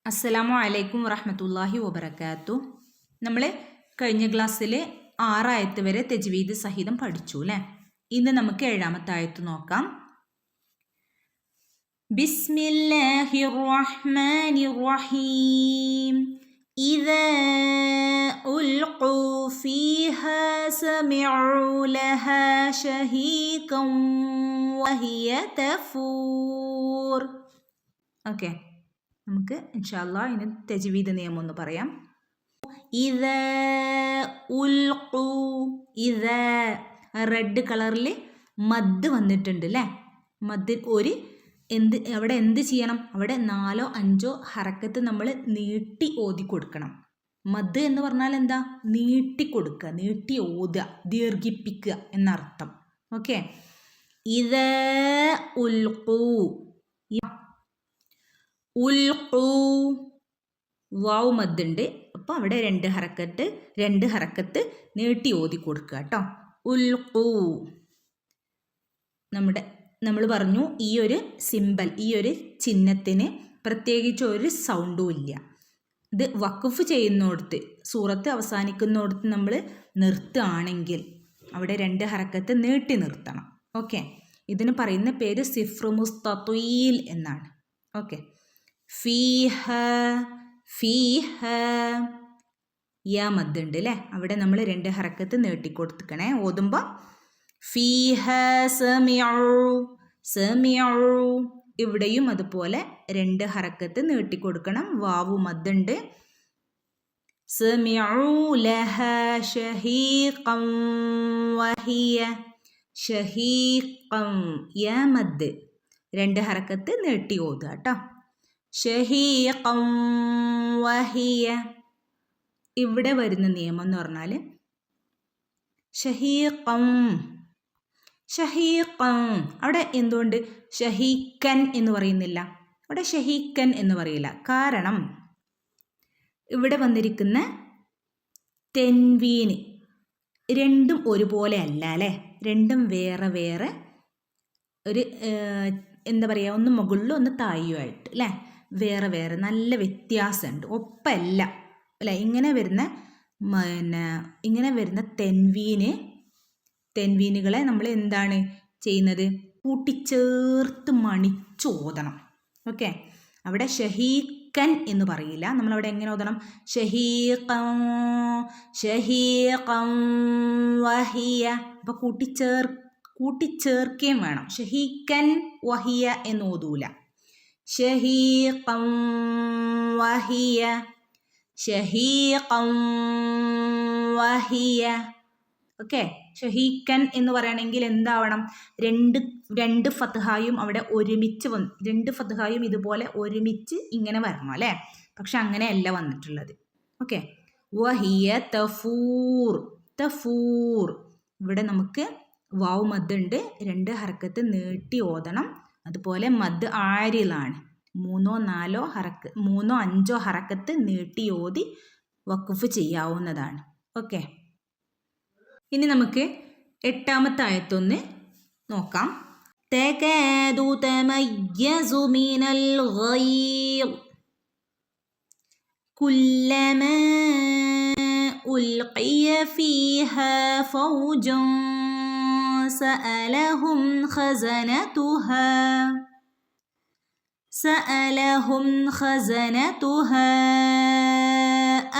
അസ്സലാമു അലൈക്കും വറഹ്മത്തുള്ളാഹി വബറകാതുഹു. നമ്മൾ കഴിഞ്ഞ ക്ലാസ്സിൽ 6 ആയത്ത് വരെ തജ്വീദ് സഹിതം പഠിച്ചു അല്ലേ. ഇന്ന് നമുക്ക് 7ാമത്തെ ആയത്ത് നോക്കാം. ബിസ്മില്ലാഹിർ റഹ്മാനിർ റഹീം. ഇദാ ഉൽഖൂ ഫീഹാ സമിഉ ലഹാ ഷഹീഖൻ വഹിയ തഫൂർ. ഓക്കെ, നമുക്ക് ഇൻഷാ അല്ലാഹ് ഇതിന് തജ്വീദ് നിയമം ഒന്ന് പറയാം. ഇദാ ഉൽഖൂ, ഇദാ റെഡ് കളറിൽ മദ് വന്നിട്ടുണ്ട് അല്ലേ. മദ് അവിടെ എന്ത് ചെയ്യണം? അവിടെ 4 or 5 ഹറക്കത്ത് നമ്മൾ നീട്ടി ഓതി കൊടുക്കണം. മദ് എന്ന് പറഞ്ഞാൽ എന്താ? നീട്ടി കൊടുക്കുക, നീട്ടി ഓതുക, ദീർഘിപ്പിക്കുക എന്നർത്ഥം. ഓക്കെ, ഇദാ ഉൽഖൂ, ഉൽഖൂ വാവ് മദ്ദുണ്ട്. അപ്പോൾ അവിടെ 2 ഹറക്കത്ത് നീട്ടി ഓതി കൊടുക്കുക കേട്ടോ. ഉൽഖൂ, നമ്മൾ പറഞ്ഞു ഈ ഒരു സിമ്പൽ, ഈ ഒരു ചിഹ്നത്തിന് പ്രത്യേകിച്ച് ഒരു സൗണ്ടും ഇല്ല. ഇത് വഖഫ് ചെയ്യുന്നിടത്ത്, സൂറത്ത് അവസാനിക്കുന്നിടത്ത് നമ്മൾ നിർത്തുകയാണെങ്കിൽ അവിടെ 2 ഹറക്കത്ത് നീട്ടി നിർത്തണം. ഓക്കെ, ഇതിന് പറയുന്ന പേര് സിഫ്ർ മുസ്തത്വീൽ എന്നാണ്. ഓക്കെ, ഫീഹ, ഫീഹ യാ മദ്ദുണ്ട് അല്ലേ. അവിടെ നമ്മൾ 2 ഹറക്കത്ത് നീട്ടിക്കൊടുക്കണേ ഓതുമ്പോൾ. ഫീഹ സമിഉ, സമിഉ ഇവിടെയും അതുപോലെ 2 ഹറക്കത്ത് നീട്ടിക്കൊടുക്കണം. വാവു മദ്ദുണ്ട്. സമിഉ ലഹാ ഷഹീഖൻ വഹിയ, ഷഹീഖൻ യാ മദ് 2 ഹറക്കത്ത് നീട്ടി ഓതുക കേട്ടോ. ഷഹീഖൻ വഹിയ, ഇവിടെ വരുന്ന നിയമം എന്ന് പറഞ്ഞാൽ ഷഹീഖൻ, ഷഹീഖൻ അവിടെ എന്തുകൊണ്ട് ഷഹീഖൻ എന്ന് പറയുന്നില്ല? അവിടെ ഷഹീഖൻ എന്ന് പറയില്ല. കാരണം ഇവിടെ വന്നിരിക്കുന്ന തെൻവീന് രണ്ടും ഒരുപോലെ അല്ല അല്ലേ. രണ്ടും വേറെ വേറെ ഒരു എന്താ പറയുക, ഒന്ന് മുകളിലും ഒന്ന് താഴെയുമായിട്ട് അല്ലേ, വേറെ വേറെ നല്ല വ്യത്യാസമുണ്ട്, ഒപ്പമല്ല അല്ലേ. ഇങ്ങനെ വരുന്ന തെൻവീനുകളെ നമ്മൾ എന്താണ് ചെയ്യുന്നത്? കൂട്ടിച്ചേർത്ത് മണിച്ചോതണം. ഓക്കെ, അവിടെ ഷഹീഖൻ എന്ന് പറയില്ല. നമ്മളവിടെ എങ്ങനെ ഓതണം? ഷഹീഖൻ, ഷഹീഖൻ വഹിയ. അപ്പോൾ കൂട്ടിച്ചേർക്കുകയും വേണം. ഷഹീഖൻ വഹിയ എന്ന് ഓതൂല. ഷഹീഖൻ വഹിയ, ഷഹീഖൻ വഹിയ. ഓക്കെ, ഷഹീഖൻ എന്ന് പറയണമെങ്കിൽ എന്താവണം? 2 ഫത്ഹായും അവിടെ ഒരുമിച്ച് 2 ഫത്ഹായും ഇതുപോലെ ഒരുമിച്ച് ഇങ്ങനെ വരണം അല്ലേ. പക്ഷെ അങ്ങനെയല്ല വന്നിട്ടുള്ളത്. ഓക്കെ, വഹിയ തഫൂർ, തഫൂർ ഇവിടെ നമുക്ക് വാവ് മദ് ഉണ്ട്. 2 ഹറക്കത്ത് നീട്ടി ഓതണം. അതുപോലെ മദ് ആരിലാണ്. 3 or 5 ഹറക്കത്ത് നീട്ടി ഓതി വഖഫ് ചെയ്യാവുന്നതാണ്. ഓക്കെ, ഇനി നമുക്ക് 8ാമത്തെ ആയത്തൊന്ന് നോക്കാം. തകാദു തമയ്യസു മിനൽ ഗൈർ കുല്ലമാ ഉൽഖിയ ഫീഹാ ഫൗജുൻ സഅലഹും ഖസനതുഹാ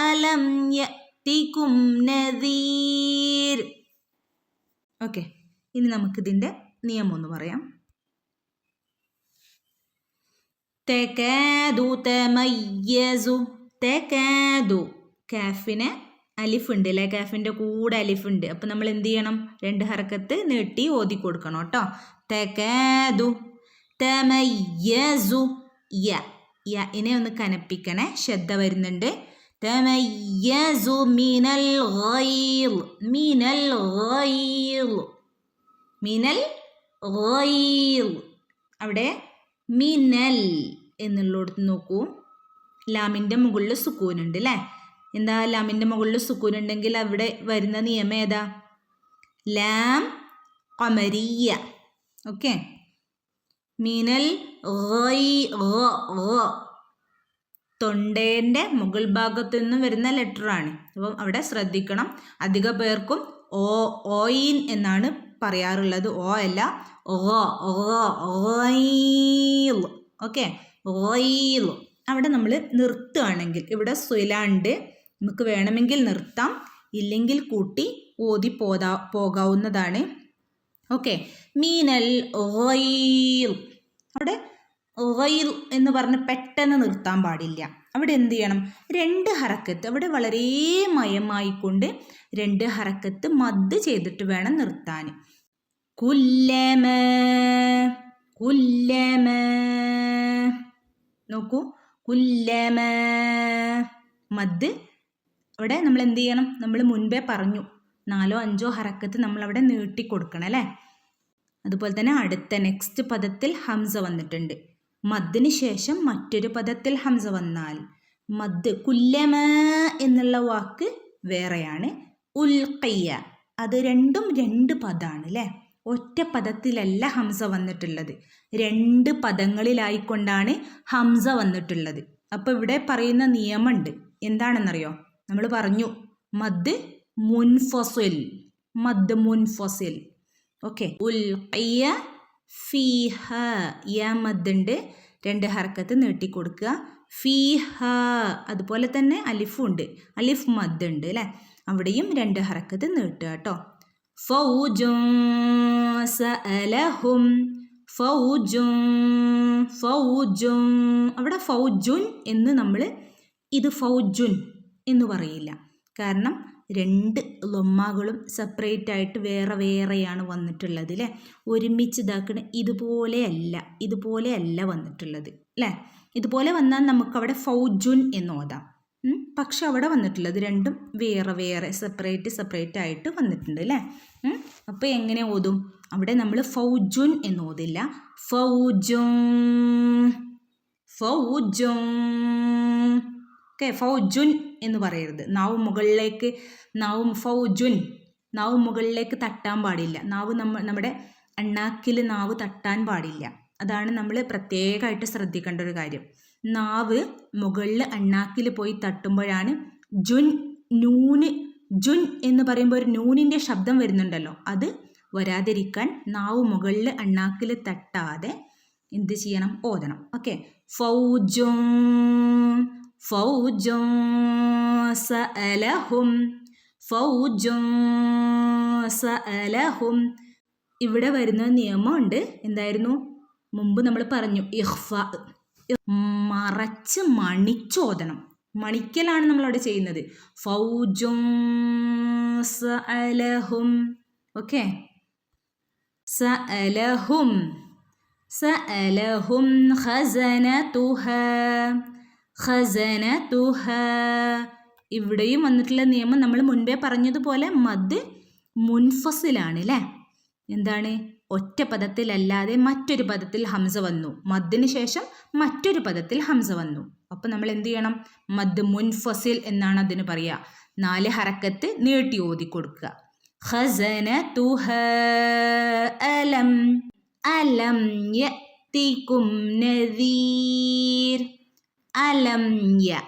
അലം യഅതികും നദീർ. ഓക്കെ, ഇനി നമുക്കിതിൻ്റെ നിയമം ഒന്ന് പറയാം. തകാദു തമയ്യസു, തകാദു കാഫിന് അലിഫുണ്ട് അല്ലേ, കാഫിൻ്റെ കൂടെ അലിഫുണ്ട്. അപ്പം നമ്മൾ എന്ത് ചെയ്യണം? 2 ഹറക്കത്ത് നീട്ടി ഓതി കൊടുക്കണം കേട്ടോ. തകാദു തമയ്യസു, യനെ ഒന്ന് കനപ്പിക്കണേ, ശ്രദ്ധ വരുന്നുണ്ട്. തമയ്യസു മിനൽ ഗൈർ, മിനൽ ഗൈർ, മിനൽ ഗൈർ. അവിടെ മിനൽ എന്നുള്ളിടത്ത് നോക്കൂ, ലാമിൻ്റെ മുകളിൽ സുക്കൂനുണ്ട് അല്ലേ. എന്താ ലാമിൻ്റെ മുകളിൽ സുക്കൂൻ ഉണ്ടെങ്കിൽ അവിടെ വരുന്ന നിയമം ഏതാ? ലാം ഖമരിയ. ഓക്കെ, മിനൽ തൊണ്ടേൻ്റെ മുകൾ ഭാഗത്തു നിന്നും വരുന്ന ലെറ്ററാണ്. അപ്പം അവിടെ ശ്രദ്ധിക്കണം. അധിക പേർക്കും ഓയിൻ എന്നാണ് പറയാറുള്ളത്. ഓ അല്ല, ഓയിൽ. Okay, oil. അവിടെ നമ്മൾ നിർത്തുകയാണെങ്കിൽ ഇവിടെ സ്വലാണ്ട് നമുക്ക് വേണമെങ്കിൽ നിർത്താം, ഇല്ലെങ്കിൽ കൂട്ടി ഓതി പോകാവുന്നതാണ്. ഓക്കെ, മീനൽ ഓയിൽ. അവിടെ ഓയിൽ എന്ന് പറഞ്ഞ് പെട്ടെന്ന് നിർത്താൻ പാടില്ല. അവിടെ എന്ത് ചെയ്യണം? 2 ഹറക്കത്ത്, അവിടെ വളരെ മയമായിക്കൊണ്ട് 2 ഹറക്കത്ത് മദ് ചെയ്തിട്ട് വേണം നിർത്താൻ. കുല്ലമ, കുല്ലമ. നോക്കൂ, കുല്ലമ മദ്. അവിടെ നമ്മൾ എന്ത് ചെയ്യണം? നമ്മൾ മുൻപേ പറഞ്ഞു 4-5 ഹറക്കത്ത് നമ്മളവിടെ നീട്ടിക്കൊടുക്കണം അല്ലേ. അതുപോലെ തന്നെ അടുത്ത നെക്സ്റ്റ് പദത്തിൽ ഹംസ വന്നിട്ടുണ്ട്. മദ്ദിന് ശേഷം മറ്റൊരു പദത്തിൽ ഹംസ വന്നാൽ മദ്. കുല്ലമ എന്നുള്ള വാക്ക് വേറെയാണ്. ഉൽഖിയ അത് രണ്ടും 2 പദമാണ് അല്ലേ. ഒറ്റ പദത്തിലല്ല ഹംസ വന്നിട്ടുള്ളത്, 2 പദങ്ങളിലായിക്കൊണ്ടാണ് ഹംസ വന്നിട്ടുള്ളത്. അപ്പോൾ ഇവിടെ പറയുന്ന നിയമമുണ്ട്. എന്താണെന്നറിയോ? നമ്മൾ പറഞ്ഞു മദ് മുൻഫസിൽ, മദ് മുൻഫസിൽ. ഓക്കെ, ഉൽഖിയ ഫീഹ, യാ മദ്ദുണ്ട്, 2 ഹർക്കത്ത് നീട്ടിക്കൊടുക്കുക. ഫീഹ അതുപോലെ തന്നെ അലിഫും ഉണ്ട്, അലിഫ് മദ് ഉണ്ട് അല്ലേ, അവിടെയും 2 ഹർക്കത്ത് നീട്ടുക കേട്ടോ. ഫൗജുൻ സഅലഹും, ഫൗജുൻ, ഫൗജുൻ. അവിടെ ഫൗജുൻ എന്ന് നമ്മൾ ഇത് ഫൗജുൻ എന്ന് പറയില്ല. കാരണം 2 ലൊമ്മകളും സെപ്പറേറ്റ് ആയിട്ട് വേറെ വേറെയാണ് വന്നിട്ടുള്ളത് അല്ലേ. ഒരുമിച്ച് ഇതാക്കണ ഇതുപോലെയല്ല, ഇതുപോലെയല്ല വന്നിട്ടുള്ളത് അല്ലേ. ഇതുപോലെ വന്നാൽ നമുക്കവിടെ ഫൗജുൻ എന്ന് ഓതാം. പക്ഷെ അവിടെ വന്നിട്ടുള്ളത് 2ഉം വേറെ വേറെ സെപ്പറേറ്റ് ആയിട്ട് വന്നിട്ടുണ്ട് അല്ലേ. അപ്പോൾ എങ്ങനെ ഓതും? അവിടെ നമ്മൾ ഫൗജുൻ എന്ന് ഓതില്ല, ഫൗജുൻ, ഫൗജുൻ. ഓക്കെ, ഫൗജുൻ എന്ന് പറയരുത്. നാവ് മുകളിലേക്ക്, ഫൗജുൻ, നാവ് മുകളിലേക്ക് തട്ടാൻ പാടില്ല. നമ്മുടെ അണ്ണാക്കിൽ നാവ് തട്ടാൻ പാടില്ല. അതാണ് നമ്മൾ പ്രത്യേകമായിട്ട് ശ്രദ്ധിക്കേണ്ട ഒരു കാര്യം. നാവ് മുകളിൽ അണ്ണാക്കിൽ പോയി തട്ടുമ്പോഴാണ് ജുൻ, നൂന്, ജുൻ എന്ന് പറയുമ്പോൾ ഒരു നൂനിൻ്റെ ശബ്ദം വരുന്നുണ്ടല്ലോ, അത് വരാതിരിക്കാൻ നാവ് മുകളിൽ അണ്ണാക്കിൽ തട്ടാതെ എന്ത് ചെയ്യണം? ഓതണം. ഓക്കെ, ഫൗജുൻ, ഫൗജുൻ സഅലഹും, ഫൗജുൻ സഅലഹും. ഇവിടെ വരുന്ന നിയമമുണ്ട്. എന്തായിരുന്നു? മുമ്പ് നമ്മൾ പറഞ്ഞു ഇഖ്ഫ, മറച്ച് മണിച്ചോദനം. മണിക്കലാണ് നമ്മളവിടെ ചെയ്യുന്നത്. ഫൗജുൻ സഅലഹും. ഓക്കെ, സഅലഹും, സഅലഹും ഖസനതുഹ, ഖസനതുഹ. ഇവിടെയും വന്നിട്ടുള്ള നിയമം നമ്മൾ മുൻപേ പറഞ്ഞതുപോലെ മദ് മുൻഫസിലാണ് അല്ലേ. എന്താണ്? ഒറ്റ പദത്തിലല്ലാതെ മറ്റൊരു പദത്തിൽ ഹംസ വന്നു, മദ്ദിന് ശേഷം മറ്റൊരു പദത്തിൽ ഹംസ വന്നു. അപ്പം നമ്മൾ എന്ത് ചെയ്യണം? മദ് മുൻഫസിൽ എന്നാണ് അതിന് പറയുക. 4 ഹറക്കത്ത് നീട്ടി ഓതി കൊടുക്കുക. ഖസനതുഹ അലം, അലം യഅതികും നദീർ, അലം യ.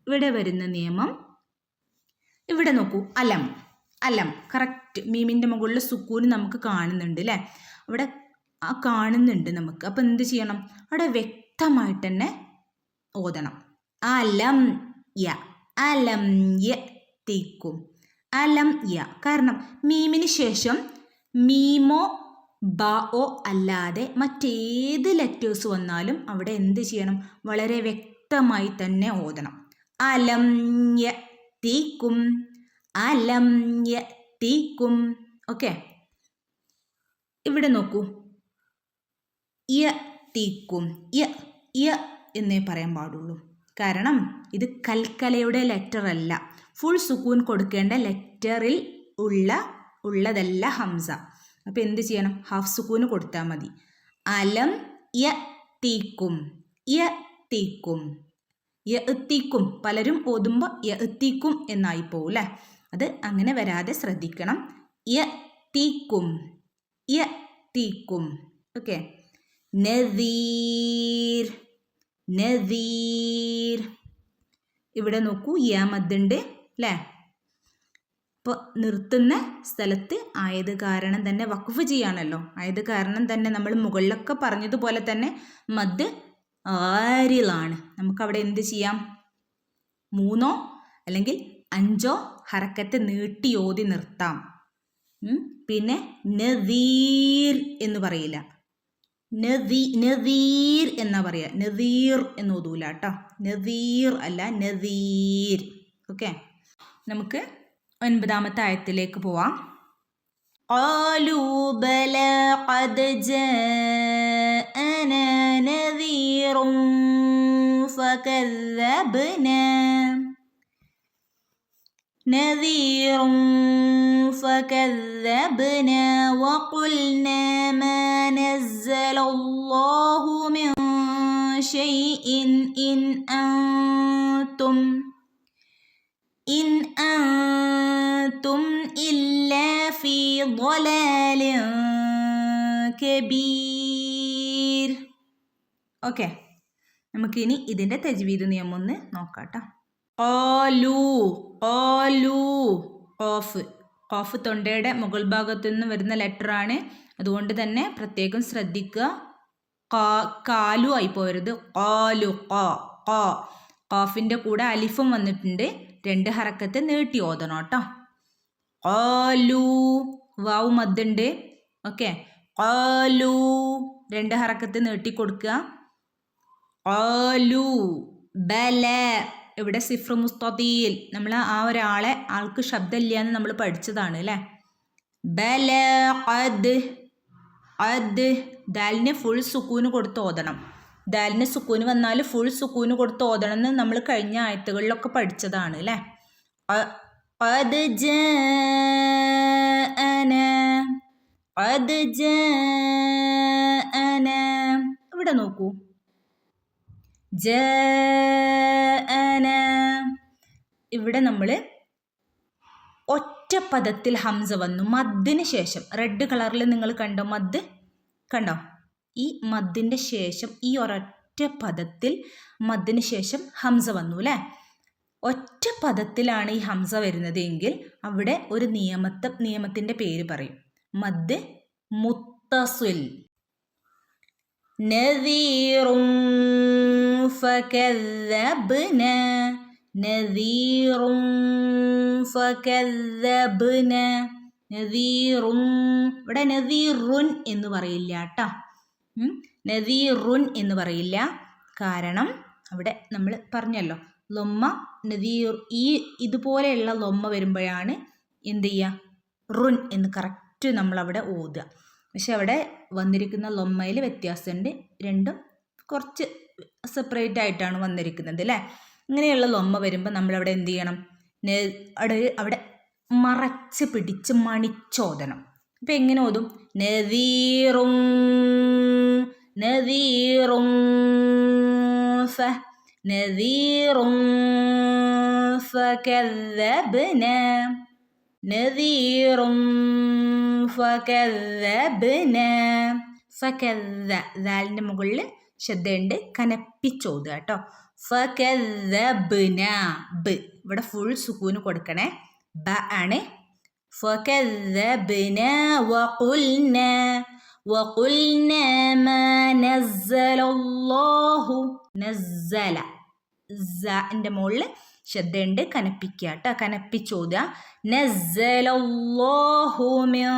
ഇവിടെ വരുന്ന നിയമം, ഇവിടെ നോക്കൂ, അലം, അലം കറക്റ്റ് മീമിൻ്റെ മുകളിൽ സുക്കൂന് നമുക്ക് കാണുന്നുണ്ട് അല്ലേ. അവിടെ കാണുന്നുണ്ട് നമുക്ക്. അപ്പം എന്ത് ചെയ്യണം? അവിടെ വ്യക്തമായിട്ട് തന്നെ ഓതണം. അലം യ, അലം യഅതികും, അലം യ. കാരണം മീമിന് ശേഷം മീമോ ബാओ അല്ലാതെ മറ്റേത് ലെറ്റേഴ്സ് വന്നാലും അവിടെ എന്ത് ചെയ്യണം? വളരെ വ്യക്തമായി തന്നെ ഓതണം. അലം യഅതികും, അലം യഅതികും. ഓക്കെ, ഇവിടെ നോക്കൂ, യഅതികും, യ എന്നേ പറയാൻ പാടുള്ളൂ. കാരണം ഇത് കൽക്കലയുടെ ലെറ്റർ അല്ല, ഫുൾ സുക്കൂൻ കൊടുക്കേണ്ട ലെറ്ററിൽ ഉള്ളതല്ല ഹംസ. അപ്പോൾ എന്ത് ചെയ്യണം? ഹാഫ് സുക്കൂന് കൊടുത്താൽ മതി. അലം യഅതികും, യഅതികും, യഅതികും. പലരും ഓതുമ്പോൾ യഅതികും എന്നായി പോവും അല്ലേ. അത് അങ്ങനെ വരാതെ ശ്രദ്ധിക്കണം. യഅതികും, യഅതികും. ഓക്കെ, നദീർ, നദീർ. നദീർ. ഇവിടെ നോക്കൂ യാ മദ്ദുണ്ട് അല്ലേ. അപ്പോൾ നിർത്തുന്ന സ്ഥലത്ത് ആയത് കാരണം തന്നെ വഖഫ് ചെയ്യാണല്ലോ. ആയത് കാരണം തന്നെ നമ്മൾ മുകളിലൊക്കെ പറഞ്ഞതുപോലെ തന്നെ മദ് ആരിലാണ്. നമുക്കവിടെ എന്ത് ചെയ്യാം? 3 അല്ലെങ്കിൽ 5 ഹറക്കത്ത് നീട്ടി ഓതി നിർത്താം. പിന്നെ നദീർ എന്ന് പറയില്ല, നദീർ എന്നാ പറയുക. നദീർ എന്ന് ഓതൂല കേട്ടോ. നദീർ അല്ല, നദീർ. ഓക്കെ, നമുക്ക് 9ാമത്തെ ആയത്തിലേക്ക് പോവാം. قالوا بلى قد جاءنا نذير فكذبنا وقلنا ما نزل الله من شيء إن أنتم إلا في ضلال كبير. ഓക്കെ, നമുക്കിനി ഇതിൻ്റെ തജ്വീദ് നിയമം ഒന്ന് നോക്കാം കേട്ടോ. ഖാഫ് തൊണ്ടയുടെ മുകൾ ഭാഗത്തു നിന്ന് വരുന്ന ലെറ്ററാണ്. അതുകൊണ്ട് തന്നെ പ്രത്യേകം ശ്രദ്ധിക്കുക, കാലു ആയി പോരുത്. ഖാഫിൻ്റെ കൂടെ അലിഫും വന്നിട്ടുണ്ട്. 2 ഹറക്കത്ത് നീട്ടി ഓതണം കേട്ടോ. ഖാലു, വാവ് മദ്ദുണ്ട്. ഓക്കെ, ഖാലു 2 ഹറക്കത്ത് നീട്ടി കൊടുക്കുക. ഖാലു ബല, ഇവിടെ സിഫ്ർ മുസ്തതീൽ, നമ്മൾ ആ ആൾക്ക് ശബ്ദമില്ല എന്ന് നമ്മൾ പഠിച്ചതാണ് അല്ലേ. ബല ഖദ്, ദാലിന് ഫുൾ സുക്കൂന് കൊടുത്ത് ഓതണം. ദാലിന് സുക്കൂന് വന്നാൽ ഫുൾ സുക്കൂന് കൊടുത്ത് ഓതണം എന്ന് നമ്മൾ കഴിഞ്ഞ ആയത്തുകളിലൊക്കെ പഠിച്ചതാണ് അല്ലേ. ഖദ് ജാഅന, ഇവിടെ നോക്കൂ, ജാഅന. ഇവിടെ നമ്മൾ ഒറ്റ പദത്തിൽ ഹംസ വന്നു മദ്ദിന് ശേഷം. റെഡ് കളറിൽ നിങ്ങൾ കണ്ടോ മദ്? കണ്ടോ? ഈ മദ്ദിൻ്റെ ശേഷം ഈ ഒരൊറ്റ പദത്തിൽ മദ്ദിന് ശേഷം ഹംസ വന്നു അല്ലേ. ഒറ്റ പദത്തിലാണ് ഈ ഹംസ വരുന്നത് എങ്കിൽ അവിടെ ഒരു നിയമത്തിൻ്റെ പേര് പറയും. മദ് മുത്തസിൽ. നദീറും ഫകذبന, നദീറും ഫകذبന, നദീറും. ഇവിടെ നദീറുൻ എന്ന് പറയില്ല കേട്ടോ. നദീറുൻ എന്ന് പറയില്ല. കാരണം അവിടെ നമ്മൾ പറഞ്ഞല്ലോ ലൊമ്മ നദീർ, ഇതുപോലെയുള്ള ലൊമ്മ വരുമ്പോഴാണ് എന്ത് ചെയ്യുക? റുൻ എന്ന് കറക്റ്റ് നമ്മളവിടെ ഓതുക. പക്ഷെ അവിടെ വന്നിരിക്കുന്ന ലൊമ്മയിൽ വ്യത്യാസമുണ്ട്. രണ്ടും കുറച്ച് സെപ്പറേറ്റ് ആയിട്ടാണ് വന്നിരിക്കുന്നത് അല്ലേ. ഇങ്ങനെയുള്ള ലൊമ്മ വരുമ്പോൾ നമ്മളവിടെ എന്ത് ചെയ്യണം? അവിടെ മറച്ച് പിടിച്ച് മണിച്ചോദനം. അപ്പം എങ്ങനെ ഓതും? നദീറും നദീറും നദീറും ഫകذبന, നദീറും ഫകذبന. ദാലിൻ്റെ മുകളിൽ ശബ്ദമുണ്ട്, കനപ്പിച്ചോതുക കേട്ടോ. ഫകذبന, ബ് ഇവിടെ ഫുൾ സുക്കൂന് കൊടുക്കണേ. ബ ആണ്. ഫകذبന വഖുൽന മാ നസ്സലല്ലാഹു, നസ്സല ൻ്റെ മുകളിൽ ശബ്ദമുണ്ട്, കനപ്പിക്കുക കേട്ടോ. കനപ്പിച്ചോതുക. നസ്സലല്ലാഹു മിൻ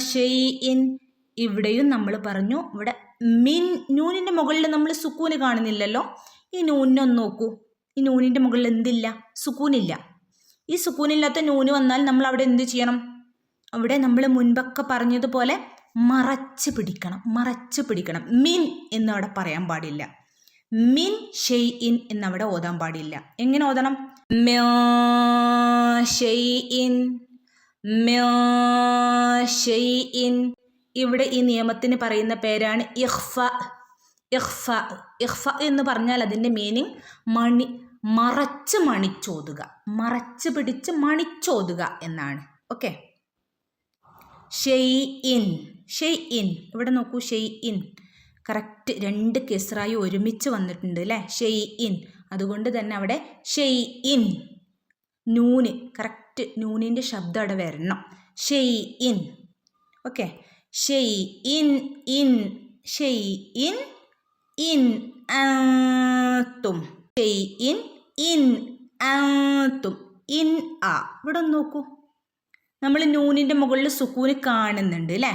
ഷൈഇൻ. ഇവിടെയും നമ്മൾ പറഞ്ഞു, ഇവിടെ മിൻ നൂനിൻ്റെ മുകളിൽ നമ്മൾ സുക്കൂന് കാണുന്നില്ലല്ലോ. ഈ നൂനിനൊന്ന് നോക്കൂ. ഈ നൂനിൻ്റെ മുകളിൽ എന്തില്ല? സുക്കൂനില്ല. ഈ സുക്കൂനില്ലാത്ത നൂന് വന്നാൽ നമ്മൾ അവിടെ എന്ത് ചെയ്യണം? അവിടെ നമ്മൾ മുൻപൊക്കെ പറഞ്ഞതുപോലെ മറച്ച് പിടിക്കണം. മിൻ എന്നവിടെ പറയാൻ പാടില്ല. മിൻ ഷൈഇൻ എന്നവിടെ ഓതാൻ പാടില്ല. എങ്ങനെ ഓതണം? ഷൈഇൻ. ഇവിടെ ഈ നിയമത്തിന് പറയുന്ന പേരാണ് ഇഖ്ഫ. ഇഖ്ഫ എന്ന് പറഞ്ഞാൽ അതിൻ്റെ മീനിങ് മറച്ച് മണിച്ചോതുക, മറച്ച് പിടിച്ച് മണിച്ചോതുക എന്നാണ്. ഓക്കെ. ഷൈഇൻ ഇവിടെ നോക്കൂ. ഷൈഇൻ കറക്റ്റ് 2 കെസ്റായി ഒരുമിച്ച് വന്നിട്ടുണ്ട് അല്ലേ, ഷെയ് ഇൻ. അതുകൊണ്ട് തന്നെ അവിടെ ഷെയ് ഇൻ. നൂന് കറക്റ്റ് നൂനിൻ്റെ ശബ്ദം അവിടെ വരണം. ഷെയ് ഇൻ. ഓക്കെ, ഷെയ് ഇൻ ഇൻ, ഷെയ് ഇൻ ഇൻ ആത്തും, ഷെയ് ഇൻ ആത്തും, ഇൻ ആ. ഇവിടെ നോക്കൂ, നമ്മൾ നൂനിൻ്റെ മുകളിൽ സുക്കൂന് കാണുന്നുണ്ട് അല്ലേ.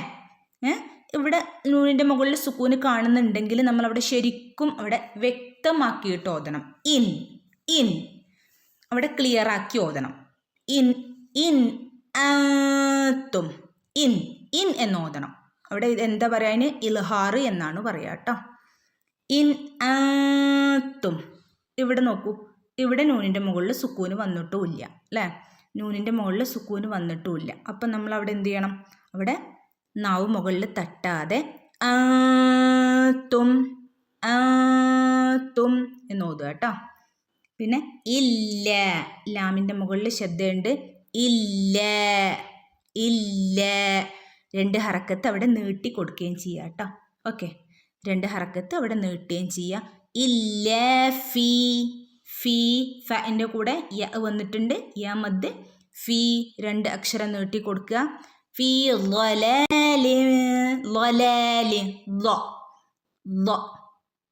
ഇവിടെ നൂനിൻ്റെ മുകളിൽ സുക്കൂന് കാണുന്നുണ്ടെങ്കിൽ നമ്മളവിടെ ശരിക്കും അവിടെ വ്യക്തമാക്കിയിട്ട് ഓതണം. ഇൻ ഇൻ, അവിടെ ക്ലിയർ ആക്കി ഓതണം. ഇൻ ഇൻ ആത്തും, ഇൻ ഇൻ എന്ന് ഓതണം. അവിടെ എന്താ പറയുക, അതിന് ഇൽഹാർ എന്നാണ് പറയുക കേട്ടോ. ഇൻ ആത്തും. ഇവിടെ നോക്കൂ, ഇവിടെ നൂനിൻ്റെ മുകളിൽ സുക്കൂന് വന്നിട്ടുമില്ല അല്ലേ, നൂനിൻ്റെ മുകളിൽ സുക്കൂന് വന്നിട്ടുമില്ല. അപ്പം നമ്മൾ അവിടെ എന്ത് ചെയ്യണം, അവിടെ നാവ് മുകളിൽ തട്ടാതെ ആത്തും ആത്തും എന്ന് ഓതുക കേട്ടോ. പിന്നെ ഇല്ല, ലാമിൻ്റെ മുകളിൽ ശബ്ദമുണ്ട്. ഇല്ല ഇല്ല, 2 ഹറക്കത്ത് അവിടെ നീട്ടി കൊടുക്കുകയും ചെയ്യുക കേട്ടോ. ഓക്കെ, 2 ഹറക്കത്ത് അവിടെ നീട്ടുകയും ചെയ്യുക. ഇല്ല ഫീ, ഫീ ഫൻ്റെ കൂടെ യ വന്നിട്ടുണ്ട്, യ മദ്. ഫീ 2 അക്ഷരം നീട്ടി കൊടുക്കുക. ഫീ ളലാലി, ളലാലി, ള ള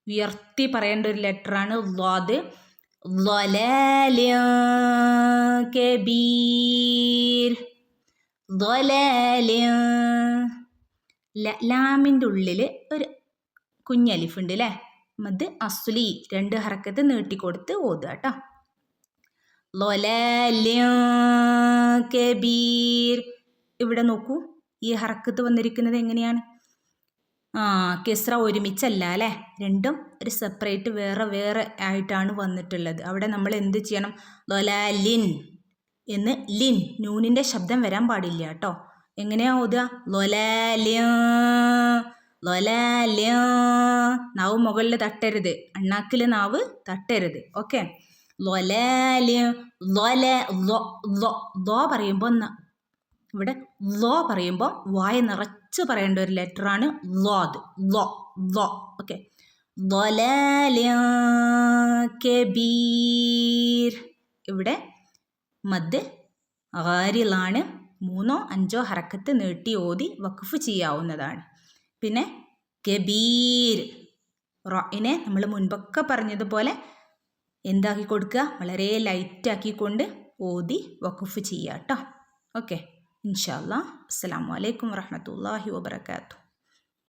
ഉയർത്തി പറയേണ്ട ഒരു ലെറ്ററാണ് ളാദ്. ളലാലി കബീർ, ളലാലി. ലാമിൻ്റെ ഉള്ളിൽ ഒരു കുഞ്ഞലിഫുണ്ട് അല്ലേ, മദ് അസ്ലി. 2 ഹറക്കത്ത് നീട്ടിക്കൊടുത്ത് ഓതുക കേട്ടോ. ളലാലി കബീർ. ഇവിടെ നോക്കൂ, ഈ ഹറക്കത്ത് വന്നിരിക്കുന്നത് എങ്ങനെയാണ്, കെസ്ര ഒരുമിച്ചല്ല അല്ലേ, രണ്ടും ഒരു സെപ്പറേറ്റ് വേറെ വേറെ ആയിട്ടാണ് വന്നിട്ടുള്ളത്. അവിടെ നമ്മൾ എന്ത് ചെയ്യണം, ലൊലാലിൻ എന്ന് ലിൻ, നൂനിൻ്റെ ശബ്ദം വരാൻ പാടില്ല കേട്ടോ. എങ്ങനെയാ ഓതുക, ലൊലാലിയ ലൊലാലിയ. നാവ് മുകളിൽ തട്ടരുത്, അണ്ണാക്കിൽ നാവ് തട്ടരുത്. ഓക്കെ, ലൊലാലിയ ലൊല ലോ പറയുമ്പോൾ ഇവിടെ ലോ പറയുമ്പോൾ വായ നിറച്ച് പറയേണ്ട ഒരു ലെറ്ററാണ് ലോദ്, ലോ ലോ. ഓക്കെ, ളലാലിയ കബീർ. ഇവിടെ മദ് ഗാരിളാണ്, 3ഓ 5ഓ ഹറക്കത്ത് നീട്ടി ഓതി വഖഫ് ചെയ്യാവുന്നതാണ്. പിന്നെ കബീർ, റോയിനെ നമ്മൾ മുൻപൊക്കെ പറഞ്ഞതുപോലെ എന്താക്കി കൊടുക്കുക, വളരെ ലൈറ്റാക്കിക്കൊണ്ട് ഓതി വഖഫ് ചെയ്യുക കേട്ടോ. ഓക്കെ, ഇൻഷാ അല്ലാഹ്. അസ്സലാമു അലൈക്കും വറഹ്മത്തുള്ളാഹി വബറകാതുഹു.